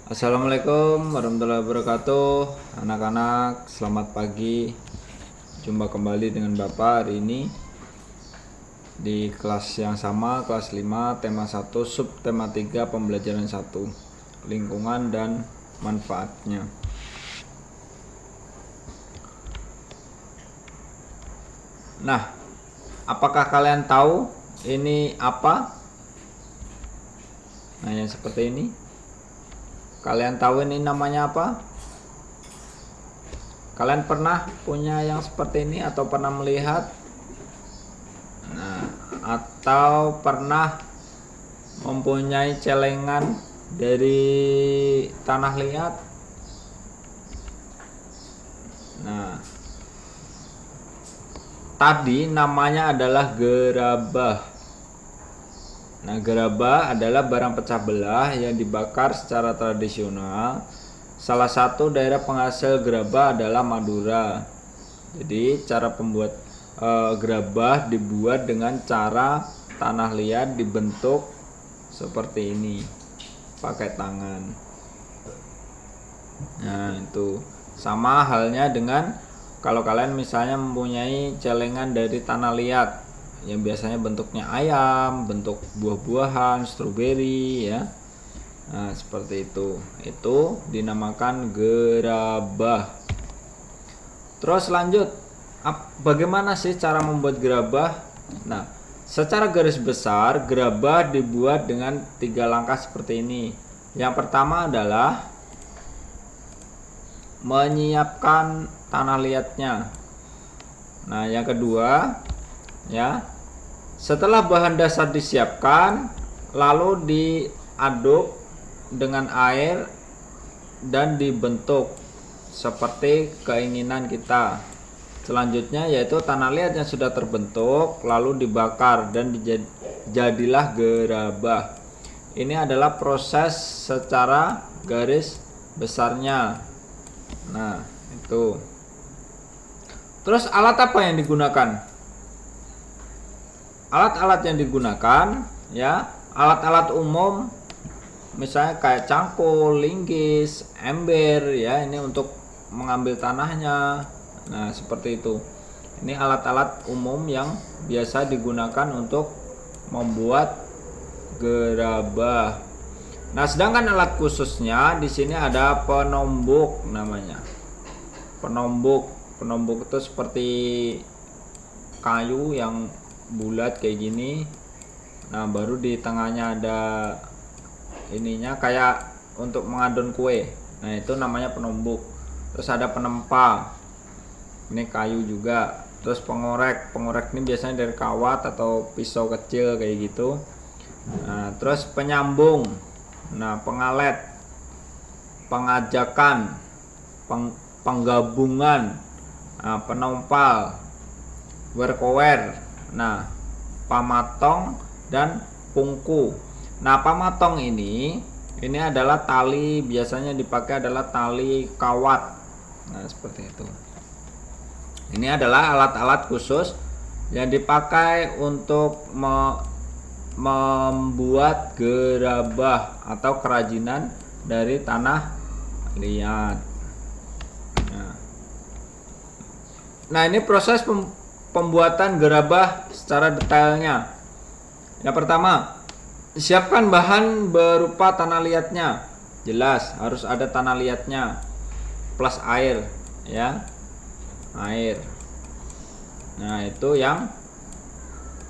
Assalamualaikum warahmatullahi wabarakatuh. Anak-anak, selamat pagi. Jumpa kembali dengan Bapak hari ini di kelas yang sama, kelas 5, tema 1, subtema 3, pembelajaran 1, lingkungan dan manfaatnya. Nah, apakah kalian tahu ini apa? Nah, yang seperti ini. Kalian tahu ini namanya apa? Kalian pernah punya yang seperti ini atau pernah melihat? Nah, atau pernah mempunyai celengan dari tanah liat? Nah, tadi namanya adalah gerabah. Nah, gerabah adalah barang pecah belah yang dibakar secara tradisional. Salah satu daerah penghasil gerabah adalah Madura. Jadi, cara pembuat gerabah dibuat dengan cara tanah liat dibentuk seperti ini, pakai tangan. Nah, itu sama halnya dengan kalau kalian misalnya mempunyai celengan dari tanah liat yang biasanya bentuknya ayam, bentuk buah-buahan, stroberi ya. Nah, seperti itu. Itu dinamakan gerabah. Terus lanjut, bagaimana sih cara membuat gerabah? Nah, secara garis besar gerabah dibuat dengan 3 langkah seperti ini. Yang pertama adalah menyiapkan tanah liatnya. Nah, yang kedua ya, setelah bahan dasar disiapkan lalu diaduk dengan air dan dibentuk seperti keinginan kita. Selanjutnya yaitu tanah liat yang sudah terbentuk lalu dibakar dan jadilah gerabah. Ini adalah proses secara garis besarnya. Nah, itu. Terus alat apa yang digunakan? Alat-alat yang digunakan ya, alat-alat umum misalnya kayak cangkul, linggis, ember ya, ini untuk mengambil tanahnya. Nah, seperti itu. Ini alat-alat umum yang biasa digunakan untuk membuat gerabah. Nah, sedangkan alat khususnya di sini ada penombok namanya. Penombok itu seperti kayu yang bulat kayak gini. Nah, baru di tengahnya ada ininya kayak untuk mengadon kue. Nah, itu namanya penombok. Terus ada penempa. Ini kayu juga. Terus pengorek. Pengorek ini biasanya dari kawat atau pisau kecil kayak gitu. Nah, terus penyambung. Nah, pengalet, pengajakan, penggabungan, penompal, werkower, nah, pamatong dan pungku. Nah, pamatong ini adalah tali, biasanya dipakai adalah tali kawat. Nah, seperti itu. Ini adalah alat-alat khusus yang dipakai untuk membuat gerabah atau kerajinan dari tanah liat. Nah, ini proses pembuatan gerabah secara detailnya. Yang pertama, siapkan bahan berupa tanah liatnya. Jelas harus ada tanah liatnya plus air ya. Air. Nah, itu yang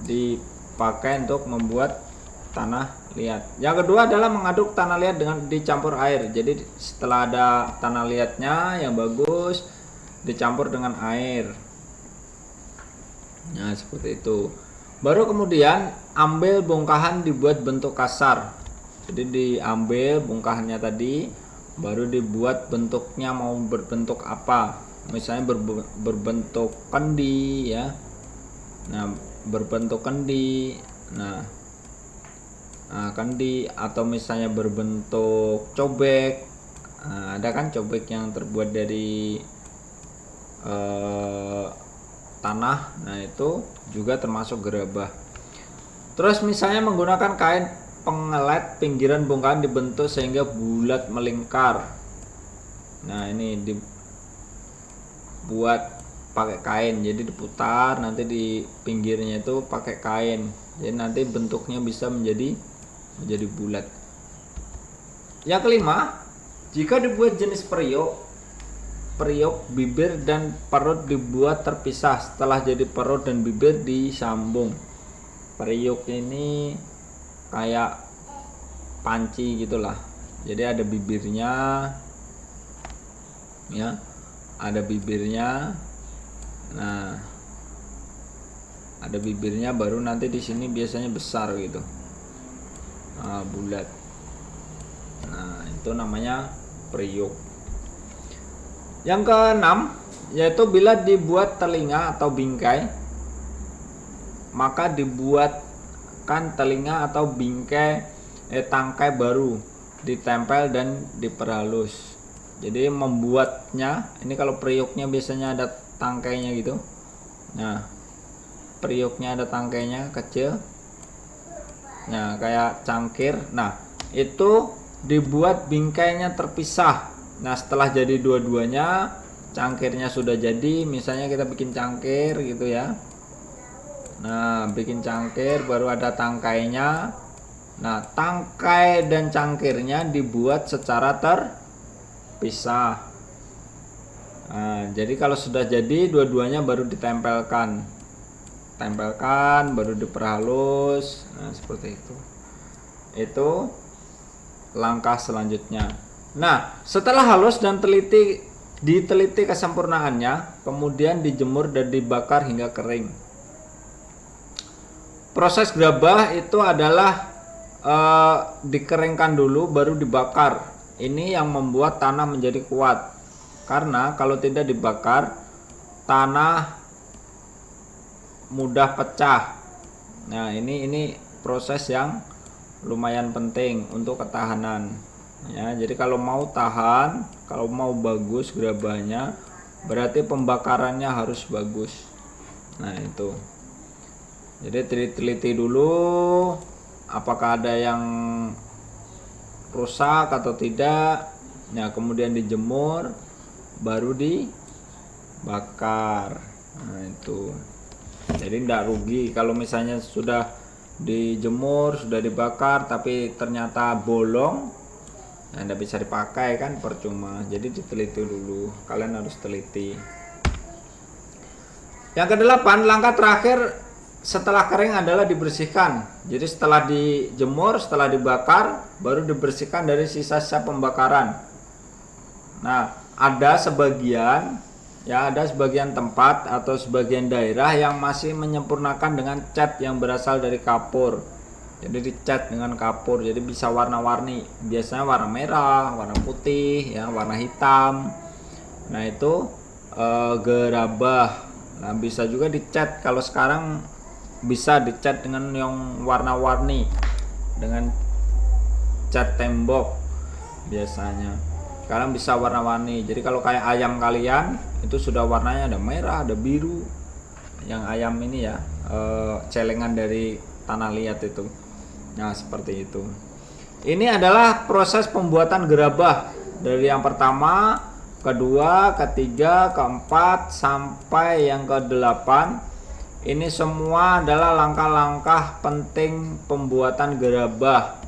dipakai untuk membuat tanah liat. Yang kedua adalah mengaduk tanah liat dengan dicampur air. Jadi setelah ada tanah liatnya yang bagus, dicampur dengan air. Nah, seperti itu. Baru kemudian ambil bongkahan dibuat bentuk kasar. Jadi diambil bongkahannya tadi, baru dibuat bentuknya mau berbentuk apa. Misalnya berbentuk kendi ya. Nah, berbentuk kendi. Nah, kendi atau misalnya berbentuk cobek. Nah, ada kan cobek yang terbuat dari tanah. Nah, itu juga termasuk gerabah. Terus misalnya menggunakan kain pengelet, pinggiran bongkahan dibentuk sehingga bulat melingkar. Nah, ini dibuat pakai kain, jadi diputar, nanti di pinggirnya itu pakai kain, jadi nanti bentuknya bisa menjadi bulat. Yang kelima, jika dibuat jenis periuk bibir dan perut dibuat terpisah, setelah jadi perut dan bibir disambung. Periuk ini kayak panci gitulah, jadi ada bibirnya ya, ada bibirnya. Nah, ada bibirnya, baru nanti di sini biasanya besar gitu, bulat. Nah, itu namanya periuk. Yang keenam, yaitu bila dibuat telinga atau bingkai, maka dibuatkan telinga atau bingkai tangkai baru, ditempel dan diperhalus. Jadi membuatnya, ini kalau periuknya biasanya ada tangkainya gitu. Nah, periuknya ada tangkainya kecil, nah kayak cangkir. Nah, itu dibuat bingkainya terpisah. Nah, setelah jadi dua-duanya, cangkirnya sudah jadi, misalnya kita bikin cangkir gitu ya. Nah, bikin cangkir baru ada tangkainya. Nah, tangkai dan cangkirnya dibuat secara terpisah. Nah, jadi kalau sudah jadi dua-duanya baru ditempelkan, baru diperhalus. Nah, seperti itu langkah selanjutnya. Nah, setelah halus dan diteliti kesempurnaannya, kemudian dijemur dan dibakar hingga kering. Proses gerabah itu adalah dikeringkan dulu baru dibakar. Ini yang membuat tanah menjadi kuat. Karena kalau tidak dibakar, tanah mudah pecah. Nah, ini proses yang lumayan penting untuk ketahanan ya. Jadi kalau mau tahan, kalau mau bagus gerabahnya, berarti pembakarannya harus bagus. Nah, itu. Jadi teliti dulu apakah ada yang rusak atau tidak. Nah, kemudian dijemur baru dibakar. Nah, itu. Jadi tidak rugi kalau misalnya sudah dijemur, sudah dibakar tapi ternyata bolong, nah tidak bisa dipakai kan, percuma. Jadi diteliti dulu, kalian harus teliti. Yang kedelapan, langkah terakhir setelah kering adalah dibersihkan. Jadi setelah dijemur, setelah dibakar, baru dibersihkan dari sisa-sisa pembakaran. Nah, ada sebagian tempat atau sebagian daerah yang masih menyempurnakan dengan cat yang berasal dari kapur. Jadi dicat dengan kapur, jadi bisa warna-warni. Biasanya warna merah, warna putih, ya, warna hitam. Nah, itu gerabah. Nah, bisa juga dicat. Kalau sekarang bisa dicat dengan yang warna-warni, dengan cat tembok biasanya. Sekarang bisa warna-warni. Jadi kalau kayak ayam kalian itu sudah warnanya ada merah, ada biru. Yang ayam ini ya, celengan dari tanah liat itu. Nah, seperti itu. Ini adalah proses pembuatan gerabah dari yang pertama, kedua, ketiga, keempat sampai yang kedelapan. Ini semua adalah langkah-langkah penting pembuatan gerabah.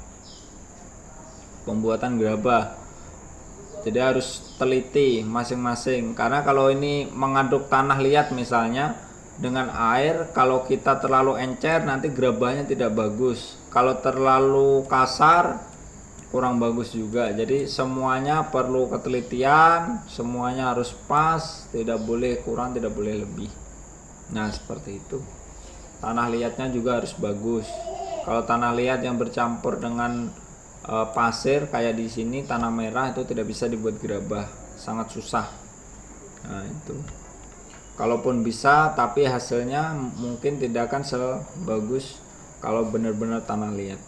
Jadi harus teliti masing-masing, karena kalau ini mengaduk tanah liat misalnya dengan air, kalau kita terlalu encer nanti gerabahnya tidak bagus. Kalau terlalu kasar kurang bagus juga. Jadi semuanya perlu ketelitian, semuanya harus pas, tidak boleh kurang, tidak boleh lebih. Nah, seperti itu. Tanah liatnya juga harus bagus. Kalau tanah liat yang bercampur dengan pasir kayak di sini, tanah merah, itu tidak bisa dibuat gerabah, sangat susah. Nah, itu. Kalaupun bisa, tapi hasilnya mungkin tidak akan sebagus kalau benar-benar tanah liat.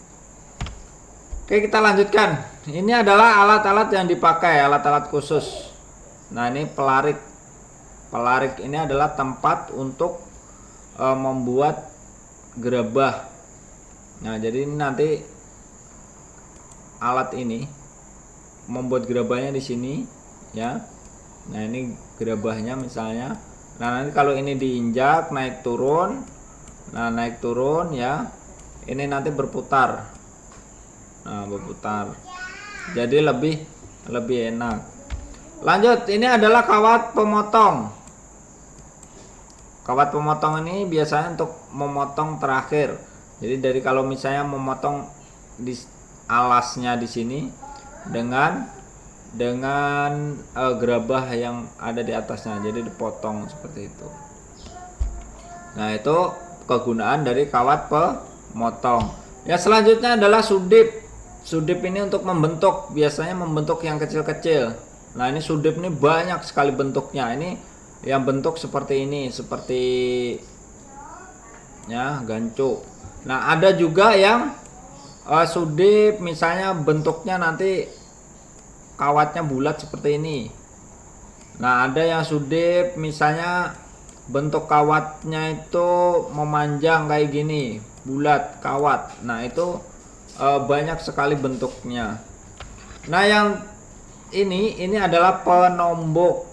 Oke, kita lanjutkan. Ini adalah alat-alat yang dipakai, alat-alat khusus. Nah, ini pelarik. Pelarik ini adalah tempat untuk membuat gerabah. Nah, jadi ini nanti alat ini membuat gerabahnya di sini ya. Nah, ini gerabahnya misalnya. Nah, nanti kalau ini diinjak naik turun. Nah, naik turun ya. Ini nanti berputar. Nah, berputar. Jadi lebih enak. Lanjut, ini adalah kawat pemotong. Kawat pemotong ini biasanya untuk memotong terakhir. Jadi dari kalau misalnya memotong di alasnya di sini dengan gerabah yang ada di atasnya, jadi dipotong seperti itu. Nah, itu kegunaan dari kawat pemotong. Ya, selanjutnya adalah sudip. Sudip ini untuk membentuk, biasanya membentuk yang kecil-kecil. Nah, ini sudip ini banyak sekali bentuknya. Ini yang bentuk seperti ini, seperti ya gancu. Nah, ada juga yang sudip misalnya bentuknya nanti kawatnya bulat seperti ini. Nah, ada yang sudip misalnya bentuk kawatnya itu memanjang kayak gini, bulat kawat. Nah, itu banyak sekali bentuknya. Nah, yang ini adalah penombok.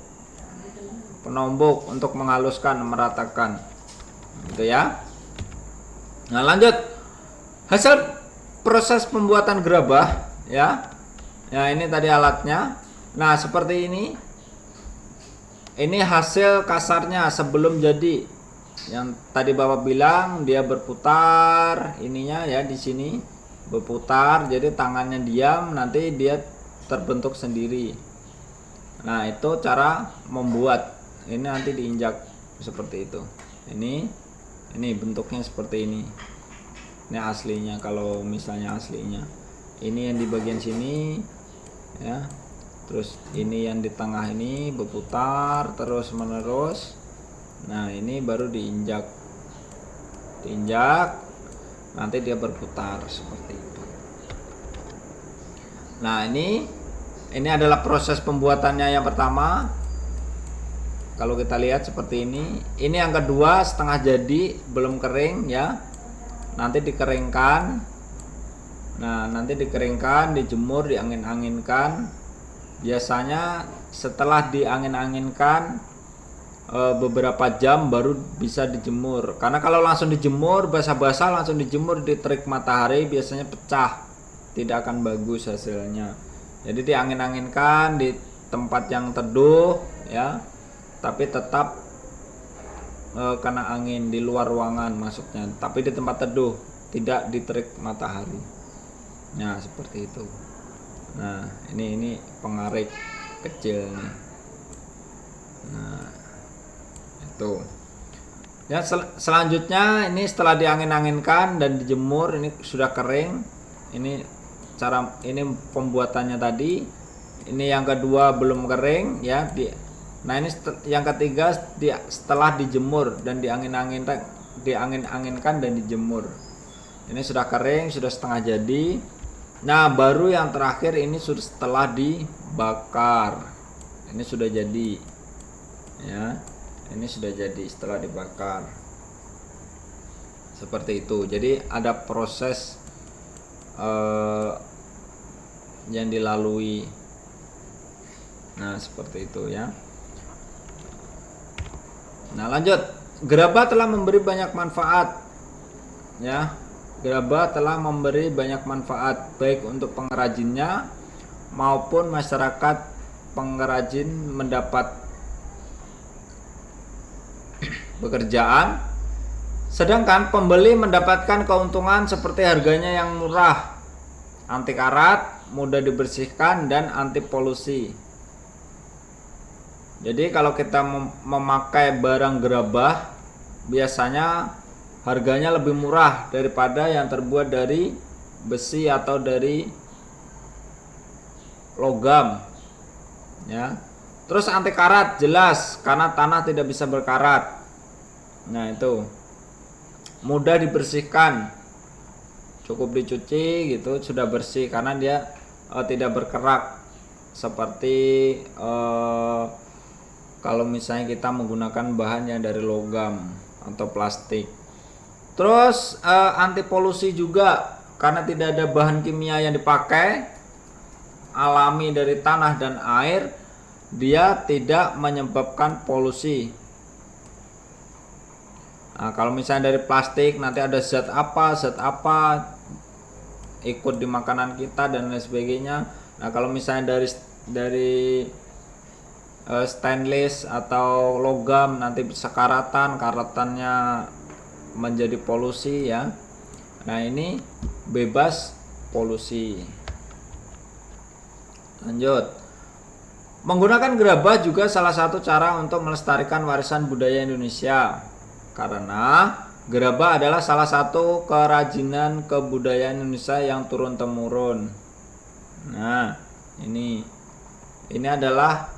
Penombok untuk menghaluskan, meratakan. Gitu ya. Nah, lanjut. Hasil proses pembuatan gerabah ya. Ya, ini tadi alatnya. Nah, seperti ini. Ini hasil kasarnya sebelum jadi. Yang tadi Bapak bilang dia berputar ininya ya di sini. Berputar, jadi tangannya diam, nanti dia terbentuk sendiri. Nah, itu cara membuat. Ini nanti diinjak seperti itu. Ini bentuknya seperti ini. Ini aslinya, kalau misalnya aslinya. Ini yang di bagian sini ya. Terus ini yang di tengah ini berputar terus menerus. Nah, ini baru diinjak. Diinjak, nanti dia berputar seperti itu. Nah, ini adalah proses pembuatannya yang pertama. Kalau kita lihat seperti ini. Ini yang kedua, setengah jadi, belum kering ya. Nanti dikeringkan. Nah, nanti dikeringkan, dijemur, diangin-anginkan. Biasanya setelah diangin-anginkan beberapa jam baru bisa dijemur. Karena kalau langsung dijemur, basah-basah langsung dijemur di terik matahari biasanya pecah. Tidak akan bagus hasilnya. Jadi diangin-anginkan di tempat yang teduh ya. Tapi tetap kena angin, di luar ruangan maksudnya, tapi di tempat teduh, tidak di terik matahari. Nah, seperti itu. Nah, ini pengarik kecil nih. Nah, itu ya. Selanjutnya ini setelah diangin-anginkan dan dijemur, ini sudah kering. Ini pembuatannya tadi. Ini yang kedua belum kering ya. Nah, ini yang ketiga setelah dijemur dan diangin-anginkan dan dijemur. Ini sudah kering, sudah setengah jadi. Nah, baru yang terakhir ini sudah setelah dibakar. Ini sudah jadi. Ya. Ini sudah jadi setelah dibakar. Seperti itu. Jadi ada proses yang dilalui. Nah, seperti itu ya. Nah, lanjut. Gerabah telah memberi banyak manfaat. Ya. Gerabah telah memberi banyak manfaat baik untuk pengrajinnya maupun masyarakat pengrajin mendapat pekerjaan. Sedangkan pembeli mendapatkan keuntungan seperti harganya yang murah, anti karat, mudah dibersihkan dan anti polusi. Jadi kalau kita memakai barang gerabah, biasanya harganya lebih murah daripada yang terbuat dari besi atau dari logam. Ya. Terus anti karat jelas karena tanah tidak bisa berkarat. Nah, itu. Mudah dibersihkan. Cukup dicuci gitu sudah bersih karena dia tidak berkerak seperti kalau misalnya kita menggunakan bahan yang dari logam atau plastik. Terus anti polusi juga, karena tidak ada bahan kimia yang dipakai, alami dari tanah dan air, dia tidak menyebabkan polusi. Nah, kalau misalnya dari plastik nanti ada zat apa ikut di makanan kita dan lain sebagainya. Nah, kalau misalnya dari stainless atau logam nanti bisa karatannya menjadi polusi ya. Nah, ini bebas polusi. Lanjut. Menggunakan gerabah juga salah satu cara untuk melestarikan warisan budaya Indonesia. Karena gerabah adalah salah satu kerajinan kebudayaan Indonesia yang turun temurun. Nah, ini adalah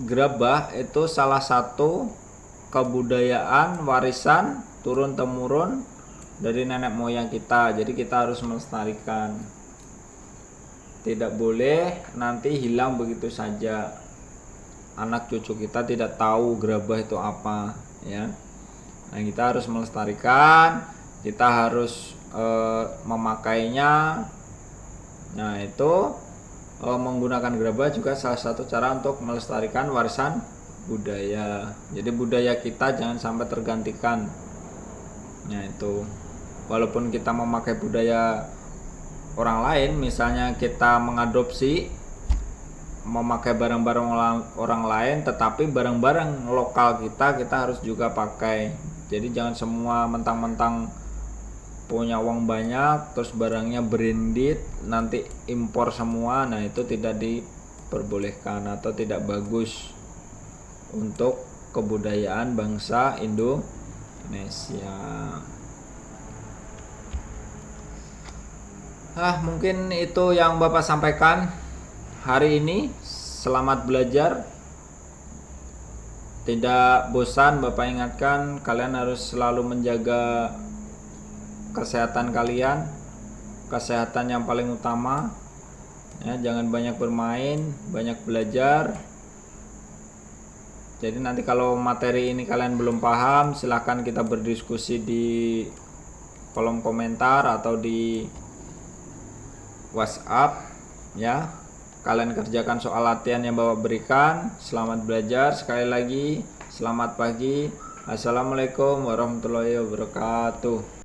gerabah itu salah satu kebudayaan warisan turun temurun dari nenek moyang kita. Jadi kita harus melestarikan. Tidak boleh nanti hilang begitu saja. Anak cucu kita tidak tahu gerabah itu apa ya. Nah, kita harus melestarikan, kita harus memakainya. Nah, itu menggunakan gerabah juga salah satu cara untuk melestarikan warisan budaya. Jadi budaya kita jangan sampai tergantikan. Nah, itu walaupun kita memakai budaya orang lain, misalnya kita mengadopsi memakai barang-barang orang lain, tetapi barang-barang lokal kita harus juga pakai. Jadi jangan semua mentang-mentang punya uang banyak terus barangnya branded nanti impor semua. Nah, itu tidak diperbolehkan atau tidak bagus untuk kebudayaan bangsa Indonesia. Mungkin itu yang Bapak sampaikan hari ini. Selamat belajar. Tidak bosan Bapak ingatkan, kalian harus selalu menjaga kesehatan kalian. Kesehatan yang paling utama ya, jangan banyak bermain, banyak belajar. Jadi nanti kalau materi ini kalian belum paham, silahkan kita berdiskusi di kolom komentar atau di WhatsApp ya. Kalian kerjakan soal latihan yang Bapak berikan. Selamat belajar. Sekali lagi selamat pagi. Assalamualaikum warahmatullahi wabarakatuh.